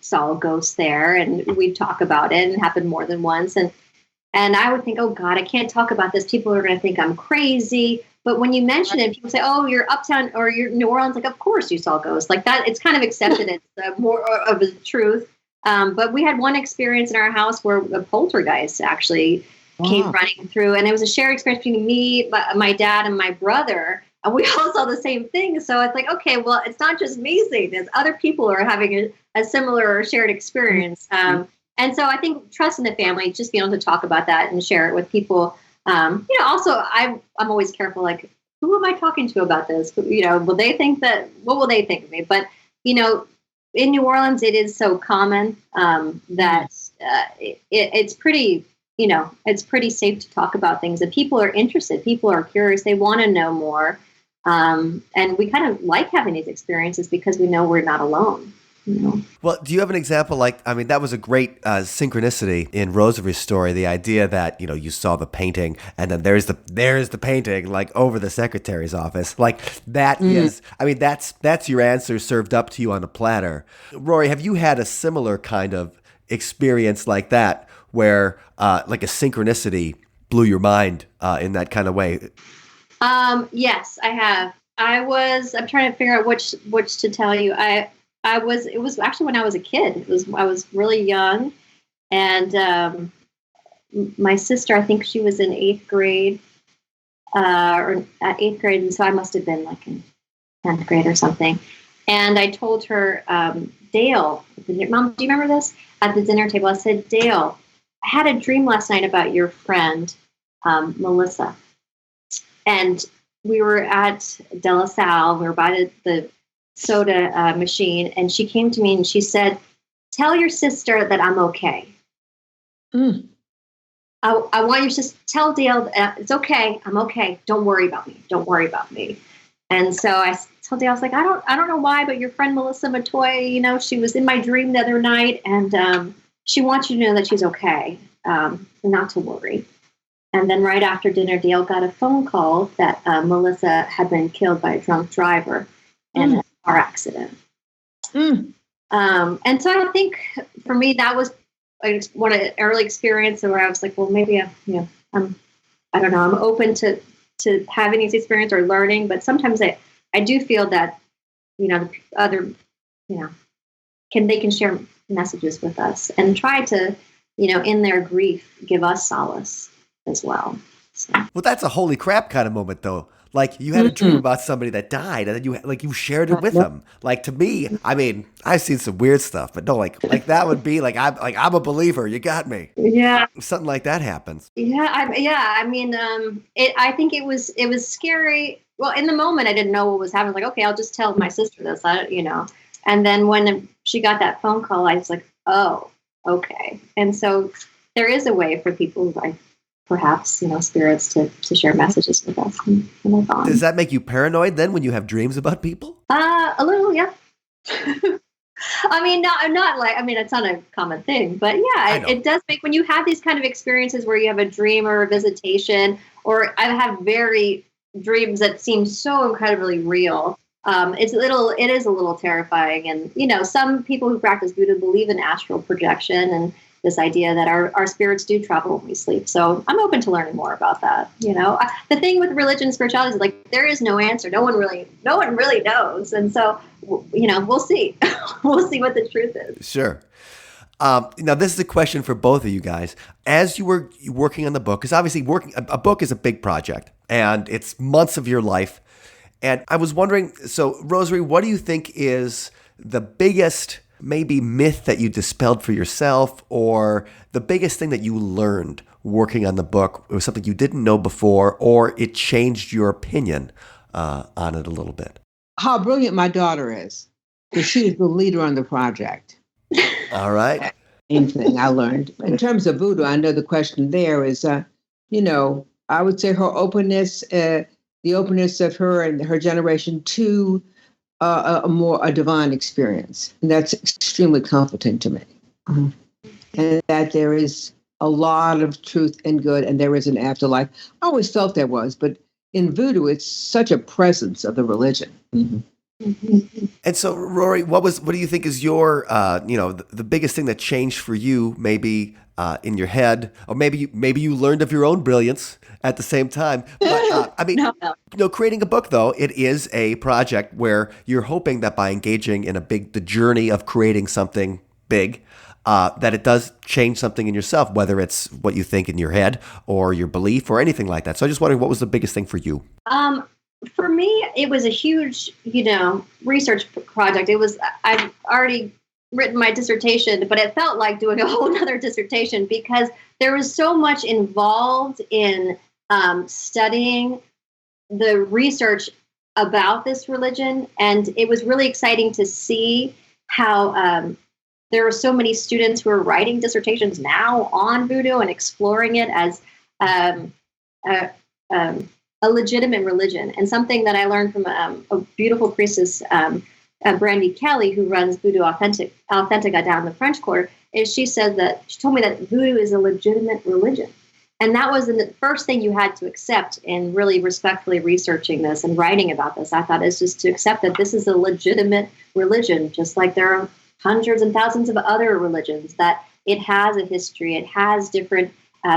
saw a ghost there, and we'd talk about it, and it happened more than once, and I would think, oh God, I can't talk about this. People are going to think I'm crazy. But when you mention it, people say, oh, you're uptown or you're New Orleans. Like, of course you saw ghosts. Like that, it's kind of accepted as more of the truth. But we had one experience in our house where a poltergeist actually came running through. And it was a shared experience between me, my dad, and my brother. And we all saw the same thing. So it's like, okay, well, it's not just me seeing this. Other people are having a similar or shared experience. And so I think trust in the family, just being able to talk about that and share it with people. Also, I'm always careful, like, who am I talking to about this? Will they think that, what will they think of me? But, in New Orleans, it is so common that it's pretty, it's pretty safe to talk about things. And people are interested. People are curious. They want to know more. And we kind of like having these experiences because we know we're not alone. Well, do you have an example that was a great synchronicity in Rosary's story, the idea that, you saw the painting and then there's the painting like over the secretary's office. Like that is, that's your answer served up to you on a platter. Rory, have you had a similar kind of experience like that where like a synchronicity blew your mind in that kind of way? Yes, I have. I'm trying to figure out which to tell you. It was actually when I was a kid. I was really young, and my sister, I think she was in 8th grade, or at 8th grade, and so I must have been like in 10th grade or something. And I told her, Dale, Mom, do you remember this? At the dinner table, I said, Dale, I had a dream last night about your friend, Melissa. And we were at De La Salle. We were by the soda machine, and she came to me and she said, "Tell your sister that I'm okay." I want you to tell Dale it's okay. I'm okay. Don't worry about me. Don't worry about me. And so I told Dale, I was like, I don't know why, but your friend Melissa Matoy, she was in my dream the other night, and she wants you to know that she's okay, not to worry. And then right after dinner, Dale got a phone call that Melissa had been killed by a drunk driver in a car accident. And so I think for me, that was one of the early experiences where I was like, well, maybe I don't know, I'm open to having these experiences or learning, but sometimes I do feel that, the other, they can share messages with us and try to, in their grief, give us solace as well. So. Well, that's a holy crap kind of moment, though. Like you had a dream about somebody that died, and then you shared it with them. Like to me, I've seen some weird stuff, but no, like that would be I'm a believer. You got me. Yeah, something like that happens. Yeah, I think it was scary. Well, in the moment, I didn't know what was happening. Like, okay, I'll just tell my sister this. And then when she got that phone call, I was like, oh, okay. And so there is a way for people like perhaps, spirits to share messages with us and move on. Does that make you paranoid then when you have dreams about people? A little, yeah. It's not a common thing, but yeah, it does make, when you have these kind of experiences where you have a dream or a visitation, or I have very dreams that seem so incredibly real. It is a little terrifying. And, some people who practice Voodoo believe in astral projection and this idea that our spirits do travel when we sleep. So I'm open to learning more about that. The thing with religion and spirituality is like, there is no answer. No one really knows. And so, we'll see. We'll see what the truth is. Sure. Now, this is a question for both of you guys. As you were working on the book, because obviously a book is a big project and it's months of your life. And I was wondering, so Rosary, what do you think is the biggest maybe myth that you dispelled for yourself, or the biggest thing that you learned working on the book? It was something you didn't know before, or it changed your opinion on it a little bit? How brilliant my daughter is, because she is the leader on the project. All right. Same thing I learned. In terms of Voodoo, I know the question there is, I would say her openness, the openness of her and her generation to a divine experience. And that's extremely comforting to me. Mm-hmm. And that there is a lot of truth and good, and there is an afterlife. I always felt there was, but in Voodoo, it's such a presence of the religion. Mm-hmm. And so, Rory, what do you think is your, the biggest thing that changed for you, maybe in your head, or maybe you learned of your own brilliance at the same time? But creating a book, though, it is a project where you're hoping that by engaging in the journey of creating something big, that it does change something in yourself, whether it's what you think in your head or your belief or anything like that. So I'm just wondering, what was the biggest thing for you? For me, it was a huge, research project. I've already written my dissertation, but it felt like doing a whole other dissertation because there was so much involved in studying the research about this religion. And it was really exciting to see how there are so many students who are writing dissertations now on Voodoo and exploring it as a legitimate religion. And something that I learned from a beautiful priestess, Brandy Kelly, who runs Voodoo Authentica down in the French Quarter, is she told me that Voodoo is a legitimate religion. And that was the first thing you had to accept in really respectfully researching this and writing about this. I thought is just to accept that this is a legitimate religion, just like there are hundreds and thousands of other religions, that it has a history, it has different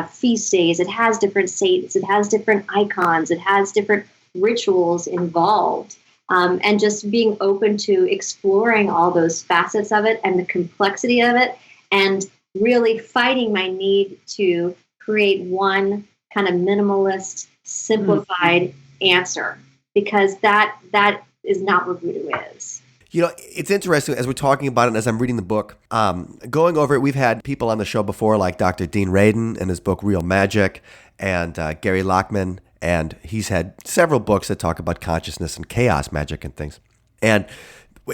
feast days, it has different saints, it has different icons, it has different rituals involved. And just being open to exploring all those facets of it and the complexity of it, and really fighting my need to create one kind of minimalist, simplified answer, because that is not what Voodoo is. You know, it's interesting as we're talking about it and as I'm reading the book, going over it, we've had people on the show before like Dr. Dean Radin and his book Real Magic, and Gary Lachman, and he's had several books that talk about consciousness and chaos magic and things. And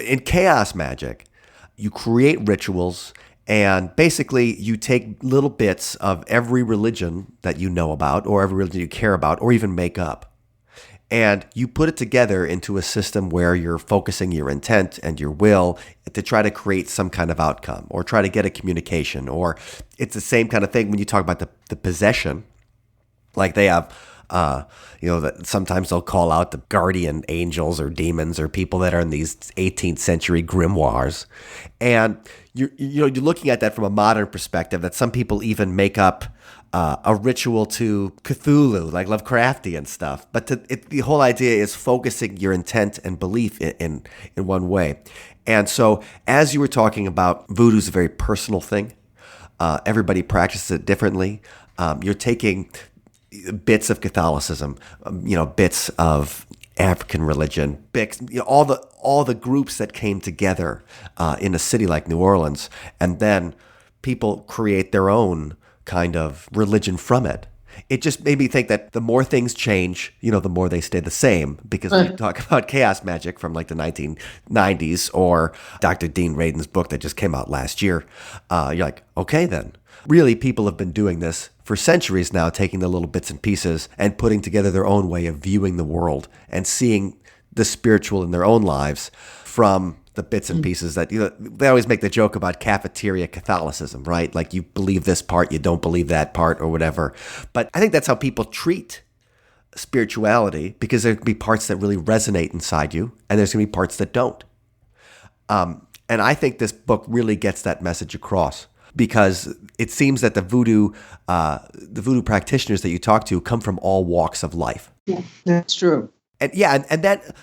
in chaos magic, you create rituals, and basically you take little bits of every religion that you know about or every religion you care about or even make up. And you put it together into a system where you're focusing your intent and your will to try to create some kind of outcome or try to get a communication. Or it's the same kind of thing when you talk about the possession. Like they have, that sometimes they'll call out the guardian angels or demons or people that are in these 18th century grimoires. And you're looking at that from a modern perspective, that some people even make up a ritual to Cthulhu, like Lovecraftian stuff. But the whole idea is focusing your intent and belief in one way. And so as you were talking about, voodoo is a very personal thing. Everybody practices it differently. You're taking bits of Catholicism, bits of African religion, bits, all the groups that came together in a city like New Orleans, and then people create their own kind of religion from it. It just made me think that the more things change, the more they stay the same. Because when you talk about chaos magic from like the 1990s or Dr. Dean Radin's book that just came out last year, you're like, okay, then. Really, people have been doing this for centuries now, taking the little bits and pieces and putting together their own way of viewing the world and seeing the spiritual in their own lives from the bits and pieces that, they always make the joke about cafeteria Catholicism, right? Like you believe this part, you don't believe that part or whatever. But I think that's how people treat spirituality, because there can be parts that really resonate inside you and there's going to be parts that don't. And I think this book really gets that message across, because it seems that the voodoo practitioners that you talk to come from all walks of life. Yeah, that's true. And that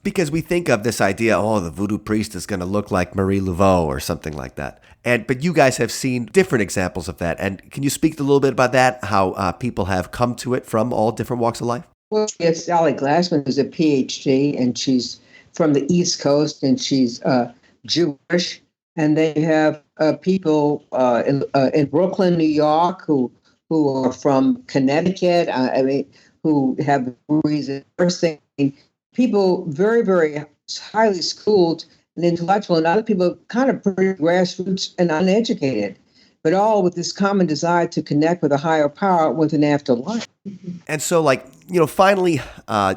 because we think of this idea, the voodoo priest is going to look like Marie Laveau or something like that. But you guys have seen different examples of that. And can you speak a little bit about that? How people have come to it from all different walks of life? Well, yes, Sally Glassman is a PhD, and she's from the East Coast, and she's Jewish. And they have people in Brooklyn, New York, who are from Connecticut. Who have reason. First thing, people very, very highly schooled and intellectual, and other people kind of pretty grassroots and uneducated, but all with this common desire to connect with a higher power with an afterlife. And so, finally,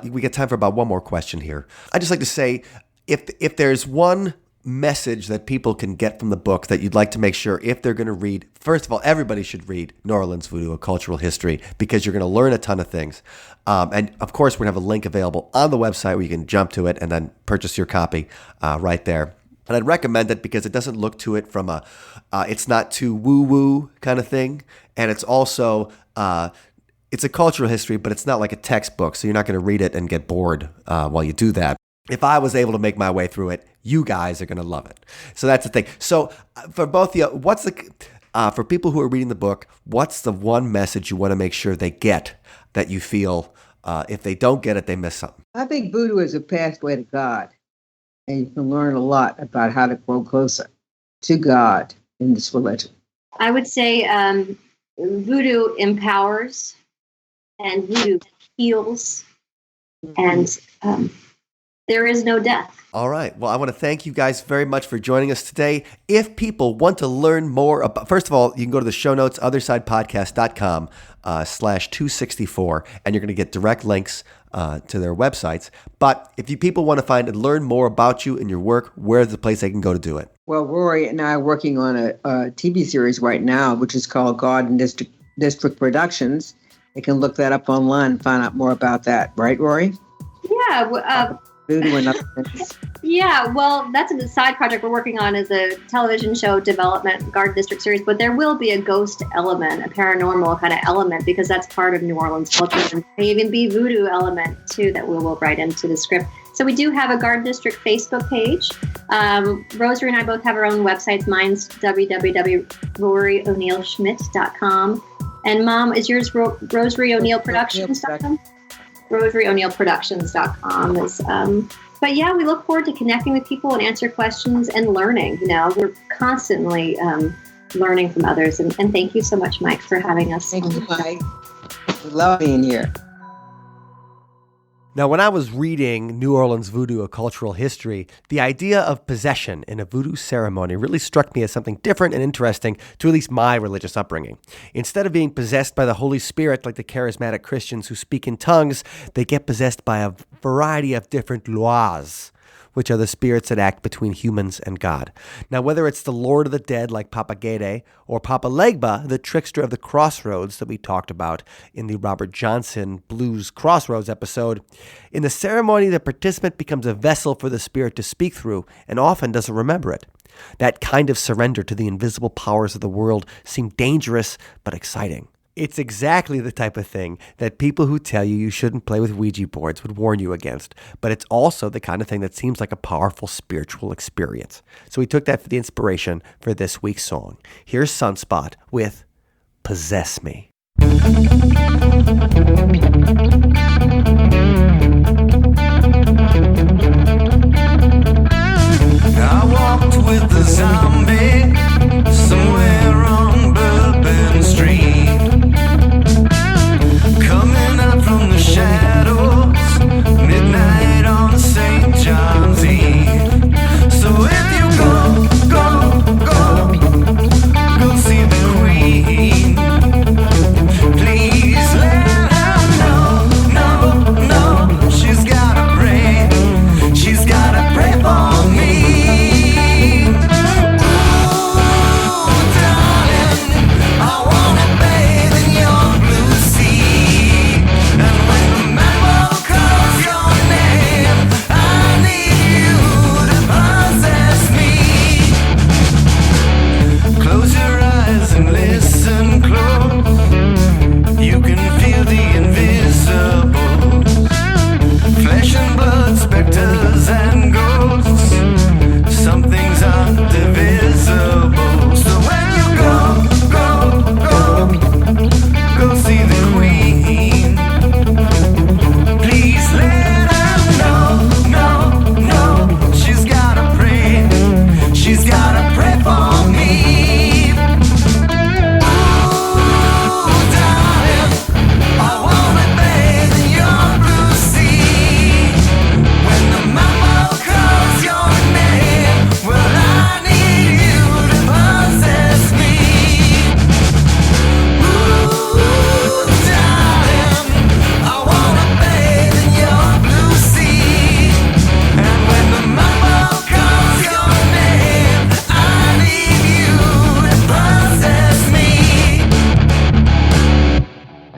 we get time for about one more question here. I'd just like to say, if there's one message that people can get from the book that you'd like to make sure, if they're going to read, first of all, everybody should read New Orleans Voodoo, A Cultural History, because you're going to learn a ton of things. And of course, we're going to have a link available on the website where you can jump to it and then purchase your copy right there. And I'd recommend it because it doesn't look to it from it's not too woo-woo kind of thing. And it's also, it's a cultural history, but it's not like a textbook. So you're not going to read it and get bored while you do that. If I was able to make my way through it, you guys are going to love it. So that's the thing. So for both of you, for people who are reading the book, what's the one message you want to make sure they get that you feel if they don't get it, they miss something? I think voodoo is a pathway to God, and you can learn a lot about how to grow closer to God in this religion. I would say voodoo empowers, and voodoo heals, and there is no death. All right. Well, I want to thank you guys very much for joining us today. If people want to learn more about, first of all, you can go to the show notes, othersidepodcast.com /264, and you're going to get direct links to their websites. But if you people want to find and learn more about you and your work, where's the place they can go to do it? Well, Rory and I are working on a TV series right now, which is called Garden District Productions. You can look that up online and find out more about that. Right, Rory? Yeah. Voodoo and other things. Yeah, well, that's a side project we're working on as a television show development, Garden District series, but there will be a ghost element, a paranormal kind of element, because that's part of New Orleans culture. And there may even be voodoo element, too, that we will write into the script. So we do have a Garden District Facebook page. Rosary and I both have our own websites. Mine's www.roryoneilschmitt.com. And Mom, is yours RosaryO'NeillProductions.com? RosaryO'NeillProductions.com. But yeah, we look forward to connecting with people and answer questions and learning. We're constantly learning from others. And thank you so much, Mike, for having us. Thank you, Mike. We love being here. Now, when I was reading New Orleans Voodoo, A Cultural History, the idea of possession in a voodoo ceremony really struck me as something different and interesting to at least my religious upbringing. Instead of being possessed by the Holy Spirit like the charismatic Christians who speak in tongues, they get possessed by a variety of different loas, which are the spirits that act between humans and God. Now, whether it's the Lord of the Dead like Papa Gede or Papa Legba, the trickster of the crossroads that we talked about in the Robert Johnson Blues Crossroads episode, in the ceremony, the participant becomes a vessel for the spirit to speak through and often doesn't remember it. That kind of surrender to the invisible powers of the world seemed dangerous but exciting. It's exactly the type of thing that people who tell you shouldn't play with Ouija boards would warn you against, but it's also the kind of thing that seems like a powerful spiritual experience. So we took that for the inspiration for this week's song. Here's Sunspot with Possess Me. I walked with the zombie somewhere on Bourbon Street, coming out from the shadows, midnight on St. John's Eve. So if you go see the Queen, please let her know, no, she's gotta pray for me.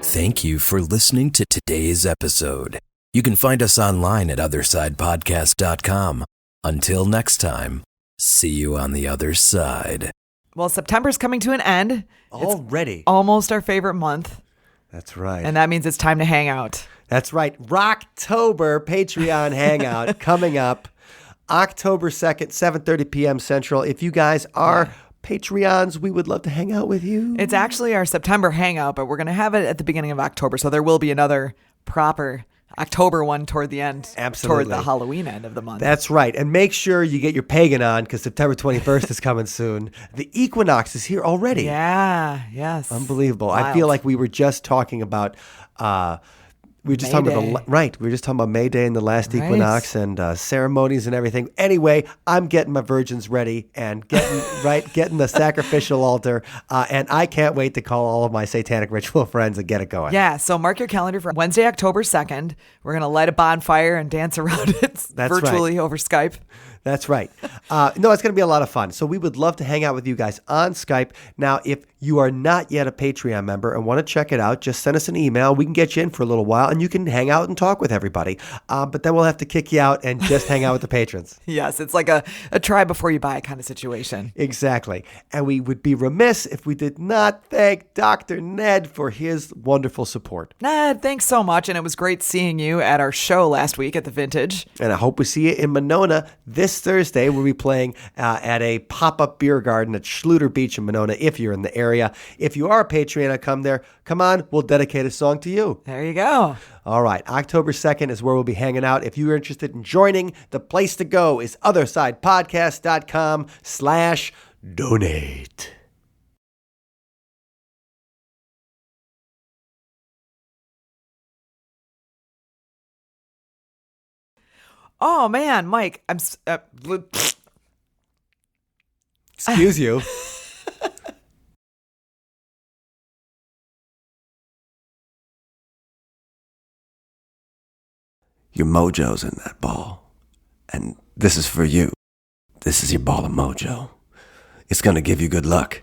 Thank you for listening to today's episode. You can find us online at othersidepodcast.com. Until next time, see you on the other side. Well, September's coming to an end. Already. It's almost our favorite month. That's right. And that means it's time to hang out. That's right. Rocktober Patreon Hangout coming up October 2nd, 7:30 p.m. Central. If you guys are Patreons, we would love to hang out with you. It's actually our September hangout, but we're going to have it at the beginning of October. So there will be another proper October one toward the end. Absolutely. Toward the Halloween end of the month. That's right. And make sure you get your pagan on because September 21st is coming soon. The equinox is here already. Yeah. Yes. Unbelievable. Wild. I feel like we were just talking about We were just May talking Day. about we were just talking about May Day and the last Right. equinox and ceremonies and everything. Anyway, I'm getting my virgins ready and getting the sacrificial altar, and I can't wait to call all of my satanic ritual friends and get it going. Yeah, so mark your calendar for Wednesday, October 2nd. We're going to light a bonfire and dance around it That's virtually over Skype. That's right. No, it's going to be a lot of fun. So we would love to hang out with you guys on Skype. Now, if you are not yet a Patreon member and want to check it out, just send us an email. We can get you in for a little while, and you can hang out and talk with everybody. But then we'll have to kick you out and just hang out with the patrons. Yes, it's like a try before you buy kind of situation. Exactly. And we would be remiss if we did not thank Dr. Ned for his wonderful support. Ned, thanks so much, and it was great seeing you at our show last week at the Vintage. And I hope we see you in Monona this Thursday. We'll be playing at a pop-up beer garden at Schluter Beach in Monona if you're in the area. If you are a Patreon, come there. Come on, we'll dedicate a song to you. There you go. All right, October 2nd is where we'll be hanging out. If you're interested in joining, the place to go is othersidepodcast.com/donate. Oh, man, Mike, Excuse you. Your mojo's in that ball. And this is for you. This is your ball of mojo. It's going to give you good luck.